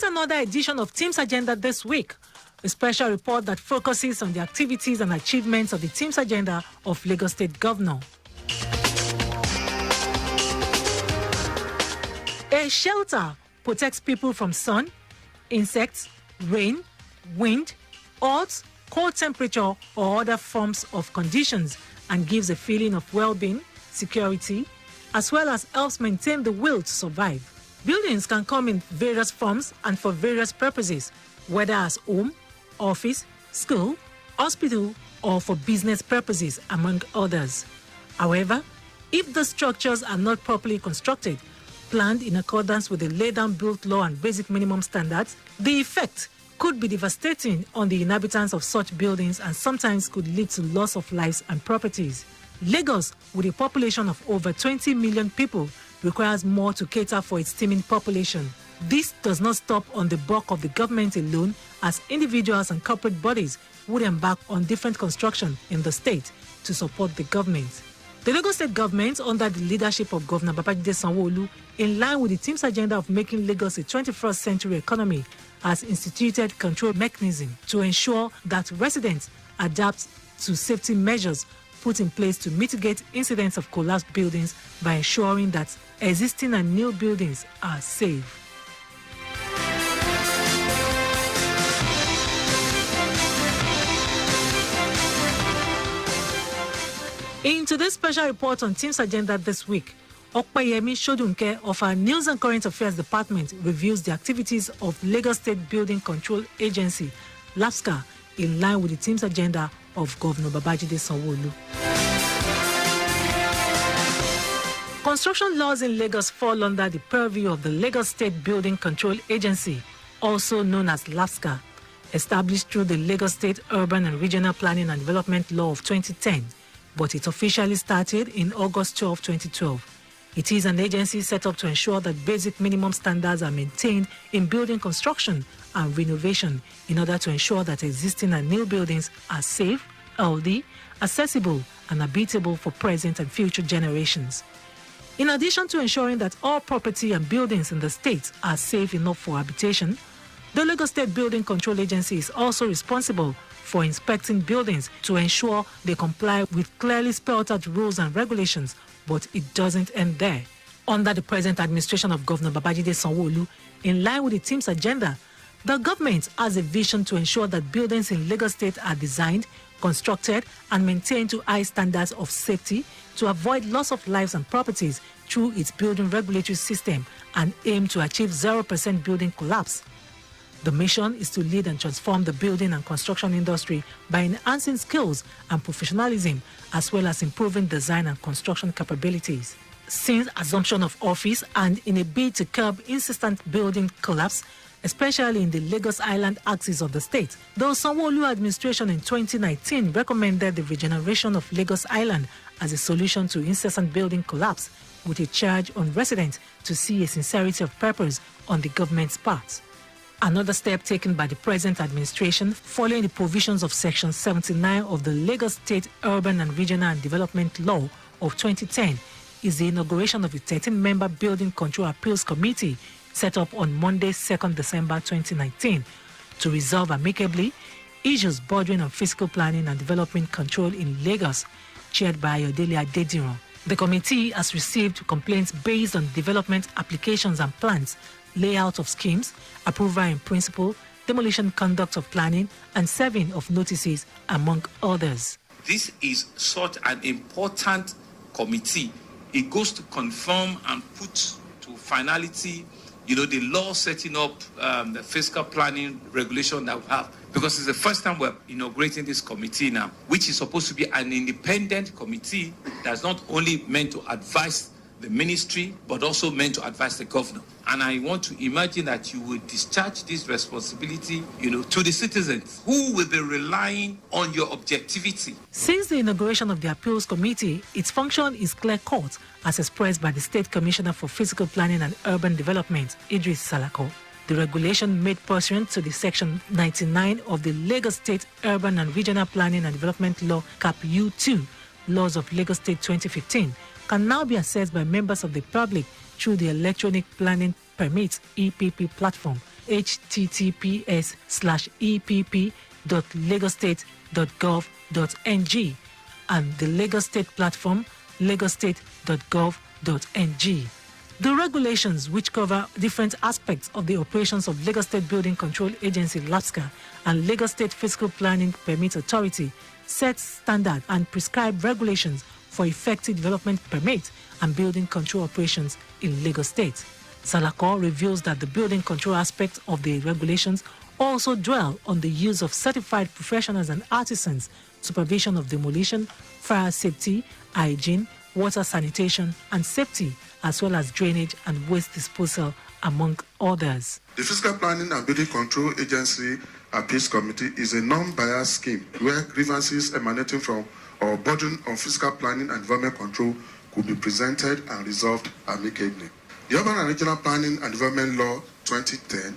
yet another edition of T.H.E.M.E.S Agenda this week, a special report that focuses on the activities and achievements of the T.H.E.M.E.S Agenda of Lagos State Governor. A shelter protects people from sun, insects, rain, wind, odds, cold temperature, or other forms of conditions, and gives a feeling of well-being, security, as well as helps maintain the will to survive. Buildings can come in various forms and for various purposes, whether as home, office, school, hospital, or for business purposes, among others. However, if the structures are not properly constructed, planned in accordance with the laid-down built law and basic minimum standards, the effect could be devastating on the inhabitants of such buildings and sometimes could lead to loss of lives and properties. Lagos, with a population of over 20 million people, requires more to cater for its teeming population. This does not stop on the bulk of the government alone, as individuals and corporate bodies would embark on different construction in the state to support the government. The Lagos State government, under the leadership of Governor Babajide Sanwo-Olu, in line with the T.H.E.M.E.S agenda of making Lagos a 21st century economy, has instituted control mechanism to ensure that residents adapt to safety measures put in place to mitigate incidents of collapsed buildings by ensuring that existing and new buildings are safe. In today's special report on T.H.E.M.E.S Agenda this week, Opeyemi Sodunke of our News and Current Affairs Department reviews the activities of Lagos State Building Control Agency, LASBCA, in line with the T.H.E.M.E.S agenda of Governor Babajide Sanwo-Olu. Construction laws in Lagos fall under the purview of the Lagos State Building Control Agency, also known as LASBCA, established through the Lagos State Urban and Regional Planning and Development Law of 2010, but it officially started in August 12, 2012. It is an agency set up to ensure that basic minimum standards are maintained in building construction and renovation in order to ensure that existing and new buildings are safe, healthy, accessible, and habitable for present and future generations. In addition to ensuring that all property and buildings in the state are safe enough for habitation, the Lagos State Building Control Agency is also responsible for inspecting buildings to ensure they comply with clearly spelled out rules and regulations, but it doesn't end there. Under the present administration of Governor Babajide Sanwo-Olu, in line with the T.H.E.M.E.S agenda, the government has a vision to ensure that buildings in Lagos State are designed, constructed, and maintained to high standards of safety to avoid loss of lives and properties through its building regulatory system and aim to achieve 0% building collapse. The mission is to lead and transform the building and construction industry by enhancing skills and professionalism, as well as improving design and construction capabilities. Since assumption of office and in a bid to curb insistent building collapse, especially in the Lagos Island axis of the state, the Sanwo-Olu administration in 2019 recommended the regeneration of Lagos Island as a solution to incessant building collapse, with a charge on residents to see a sincerity of purpose on the government's part. Another step taken by the present administration, following the provisions of Section 79 of the Lagos State Urban and Regional Development Law of 2010, is the inauguration of the 13-member Building Control Appeals Committee set up on Monday, 2nd December 2019, to resolve amicably issues bordering on physical planning and development control in Lagos, chaired by Ayodele Adediran. The committee has received complaints based on development applications and plans, layout of schemes, approval in principle, demolition conduct of planning, and serving of notices, among others. This is such an important committee. It goes to confirm and put to finality, the law setting up the fiscal planning regulation that we have. Because it's the first time we're inaugurating this committee now, which is supposed to be an independent committee that's not only meant to advise the ministry, but also meant to advise the governor. And I want to imagine that you will discharge this responsibility, to the citizens who will be relying on your objectivity. Since the inauguration of the Appeals Committee, its function is clear-cut, as expressed by the State Commissioner for Physical Planning and Urban Development, Idris Salako. The regulation made pursuant to the Section 99 of the Lagos State Urban and Regional Planning and Development Law, Cap U2, Laws of Lagos State 2015, can now be accessed by members of the public through the Electronic Planning Permits (EPP) platform, https://epp.lagostate.gov.ng and the Lagos State platform lagostate.gov.ng. The regulations, which cover different aspects of the operations of Lagos State Building Control Agency LASBCA and Lagos State Fiscal Planning Permit Authority, sets standard and prescribe regulations for effective development permit and building control operations in Lagos State. Salako reveals that the building control aspect of the regulations also dwell on the use of certified professionals and artisans, supervision of demolition, fire safety, hygiene, water sanitation and safety, as well as drainage and waste disposal, among others. The Fiscal Planning and Building Control Agency Appeals Committee is a non-biased scheme where grievances emanating from or burden on fiscal planning and development control could be presented and resolved amicably. The Urban and Regional Planning and Development Law 2010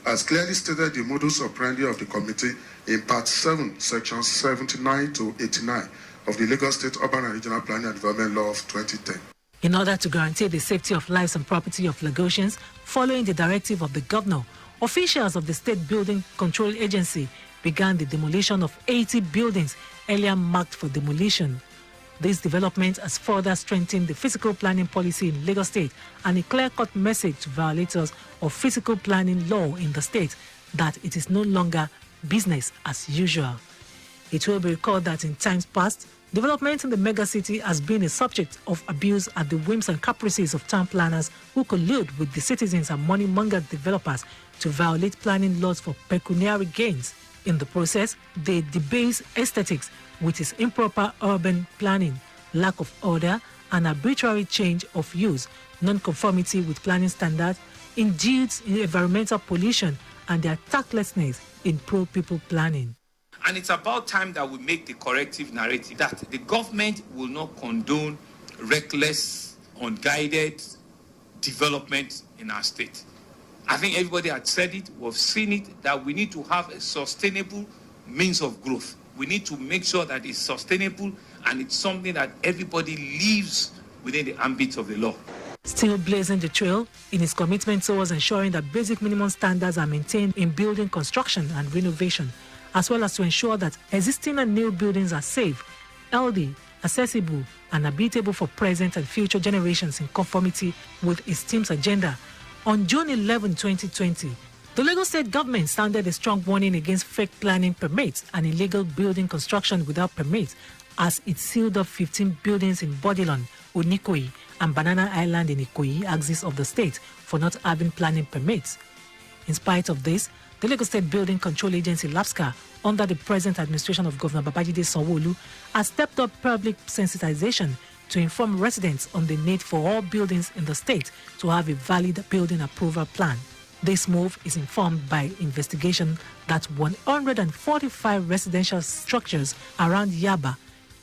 has clearly stated the modus operandi of the committee in Part 7, Sections 79 to 89 of the Lagos State Urban and Regional Planning and Development Law of 2010. In order to guarantee the safety of lives and property of Lagosians, following the directive of the governor, officials of the State Building Control Agency began the demolition of 80 buildings earlier marked for demolition. This development has further strengthened the physical planning policy in Lagos State and a clear-cut message to violators of physical planning law in the state that it is no longer business as usual. It will be recalled that in times past, development in the megacity has been a subject of abuse at the whims and caprices of town planners who collude with the citizens and money-monger developers to violate planning laws for pecuniary gains. In the process, they debase aesthetics with its improper urban planning, lack of order, and arbitrary change of use, non-conformity with planning standards, induced environmental pollution, and their tactlessness in pro-people planning. And it's about time that we make the corrective narrative that the government will not condone reckless, unguided development in our state. I think everybody had said it, we've seen it, that we need to have a sustainable means of growth. We need to make sure that it's sustainable and it's something that everybody lives within the ambit of the law. Still blazing the trail in its commitment towards ensuring that basic minimum standards are maintained in building construction and renovation, as well as to ensure that existing and new buildings are safe, healthy, accessible, and habitable for present and future generations in conformity with its team's agenda. On June 11, 2020, the Lagos State government sounded a strong warning against fake planning permits and illegal building construction without permits as it sealed up 15 buildings in Bodilon, Onikoyi, and Banana Island in Ikoyi axis of the state for not having planning permits. In spite of this, the Lagos State Building Control Agency LASBCA, under the present administration of Governor Babajide Sanwo-Olu, has stepped up public sensitization to inform residents on the need for all buildings in the state to have a valid building approval plan. This move is informed by investigation that 145 residential structures around Yaba,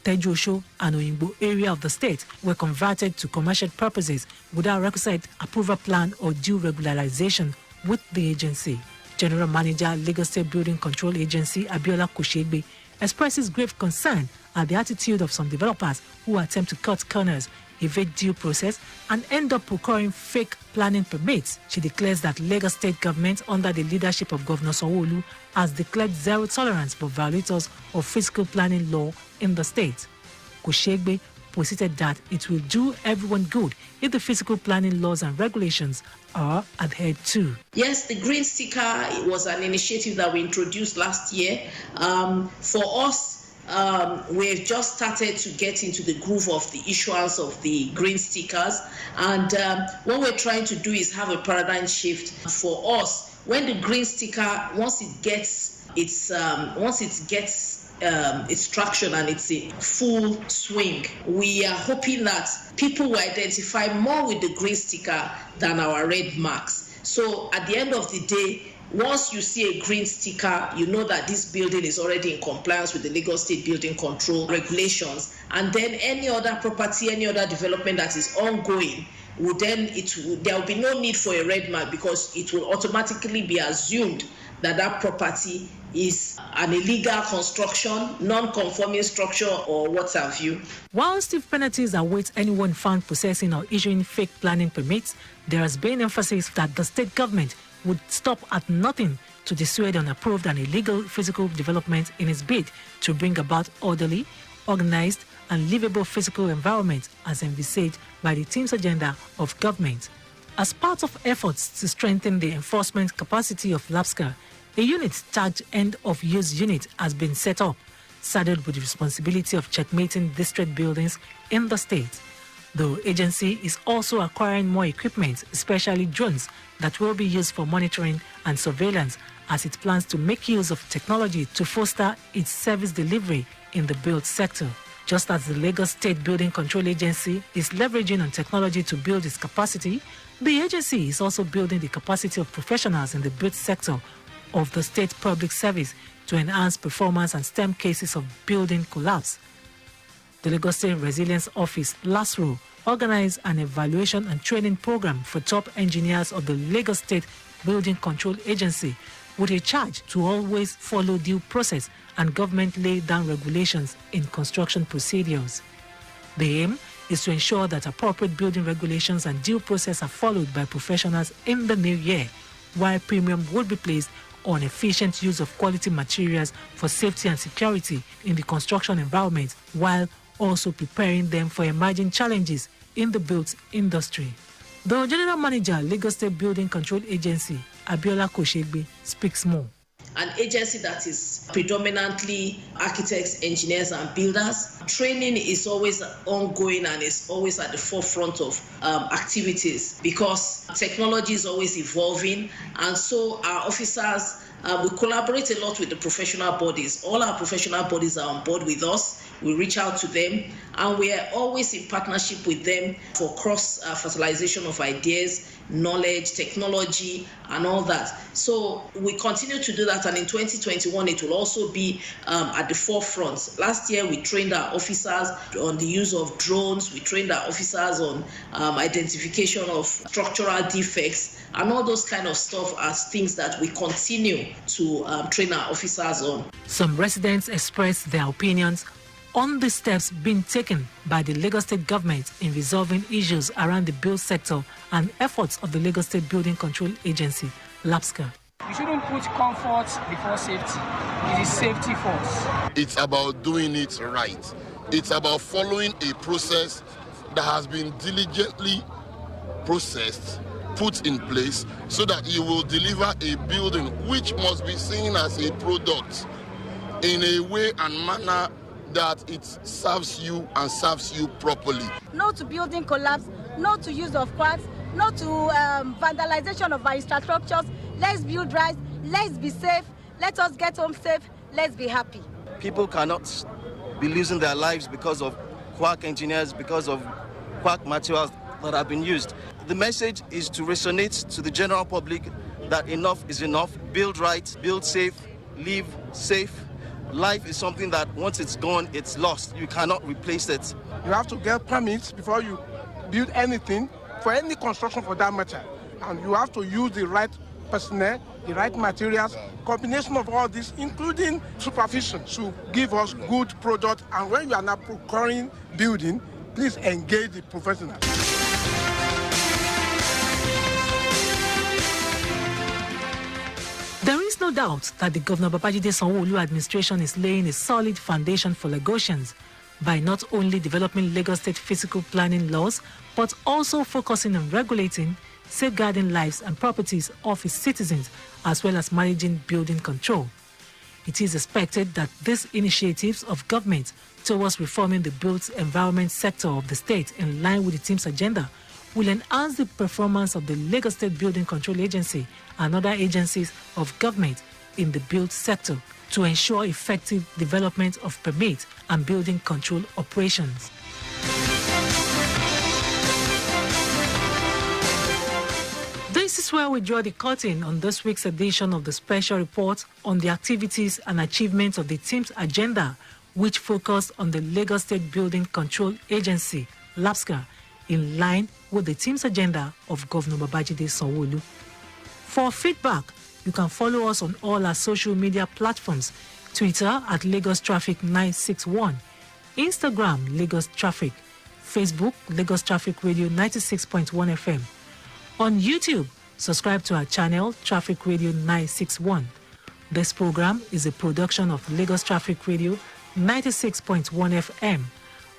Tejuosho, and Oyingbo area of the state were converted to commercial purposes without requisite approval plan or due regularization with the agency. General Manager, Lagos State Building Control Agency, Abiola Koshegbe, expresses grave concern at the attitude of some developers who attempt to cut corners, evade due process, and end up procuring fake planning permits. She declares that Lagos State government, under the leadership of Governor Sanwo-Olu, has declared zero tolerance for violators of physical planning law in the state. Koshegbe posited that it will do everyone good if the physical planning laws and regulations are adhered to. Yes, the Green Sticker was an initiative that we introduced last year. For us, we've just started to get into the groove of the issuance of the green stickers, and what we're trying to do is have a paradigm shift for us. When the green sticker, once it gets its traction and it's a full swing, we are hoping that people will identify more with the green sticker than our red marks. So at the end of the day, once you see a green sticker, you know that this building is already in compliance with the Lagos State Building Control regulations. And then any other property, any other development that is ongoing, there will be no need for a red mark, because it will automatically be assumed that that property is an illegal construction, non-conforming structure, or what have you. While stiff penalties await anyone found possessing or issuing fake planning permits, there has been emphasis that the state government would stop at nothing to dissuade unapproved and illegal physical development in its bid to bring about orderly, organized, and livable physical environment as envisaged by the T.H.E.M.E.S agenda of government. As part of efforts to strengthen the enforcement capacity of LASBCA, a unit tagged End of Use Unit has been set up, saddled with the responsibility of checkmating district buildings in the state. The agency is also acquiring more equipment, especially drones, that will be used for monitoring and surveillance as it plans to make use of technology to foster its service delivery in the build sector. Just as the Lagos State Building Control Agency is leveraging on technology to build its capacity, the agency is also building the capacity of professionals in the build sector of the state public service to enhance performance and stem cases of building collapse. The Lagos State Resilience Office, LASRO, organized an evaluation and training program for top engineers of the Lagos State Building Control Agency with a charge to always follow due process and government laid down regulations in construction procedures. The aim is to ensure that appropriate building regulations and due process are followed by professionals in the new year, while premium would be placed on efficient use of quality materials for safety and security in the construction environment, while also preparing them for emerging challenges in the built industry. The General Manager, Lagos State Building Control Agency, Abiola Koshegbe, speaks more. An agency that is predominantly architects, engineers, and builders. Training is always ongoing and is always at the forefront of activities because technology is always evolving, and so our officers, we collaborate a lot with the professional bodies. All our professional bodies are on board with us. We reach out to them, and we are always in partnership with them for cross-fertilization of ideas, knowledge, technology, and all that. So we continue to do that, and in 2021, it will also be at the forefront. Last year, we trained our officers on the use of drones. We trained our officers on identification of structural defects, and all those kind of stuff as things that we continue to train our officers on. Some residents expressed their opinions on the steps being taken by the Lagos State government in resolving issues around the build sector and efforts of the Lagos State Building Control Agency, LASBCA. You shouldn't put comfort before safety. It is safety first. It's about doing it right. It's about following a process that has been diligently processed, put in place, so that you will deliver a building which must be seen as a product in a way and manner that it serves you and serves you properly. No to building collapse, no to use of quacks, no to vandalization of our infrastructures. Let's build right, let's be safe, let us get home safe, let's be happy. People cannot be losing their lives because of quack engineers, because of quack materials that have been used. The message is to resonate to the general public that enough is enough. Build right, build safe, live safe. Life is something that once it's gone, it's lost. You cannot replace it. You have to get permits before you build anything, for any construction for that matter. And you have to use the right personnel, the right materials, combination of all this, including supervision, to give us good product. And when you are now procuring building, please engage the professionals. There is no doubt that the Governor Babajide Sanwo-Olu administration is laying a solid foundation for Lagosians by not only developing Lagos State physical planning laws, but also focusing on regulating, safeguarding lives and properties of its citizens, as well as managing building control. It is expected that these initiatives of government towards reforming the built environment sector of the state in line with the T.H.E.M.E.S agenda will enhance the performance of the Lagos State Building Control Agency and other agencies of government in the build sector to ensure effective development of permit and building control operations. This is where we draw the curtain on this week's edition of the special report on the activities and achievements of the T.H.E.M.E.S agenda, which focused on the Lagos State Building Control Agency, LASBCA, in line with the T.H.E.M.E.S agenda of Governor Babajide Sanwo-Olu. For feedback, you can follow us on all our social media platforms: Twitter at Lagos Traffic 961, Instagram Lagos Traffic, Facebook Lagos Traffic Radio 96.1 FM. On YouTube, Subscribe to our channel, Traffic Radio 961. This program is a production of Lagos Traffic Radio 96.1 FM.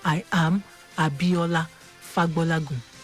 I am Abiola Fagbolagun.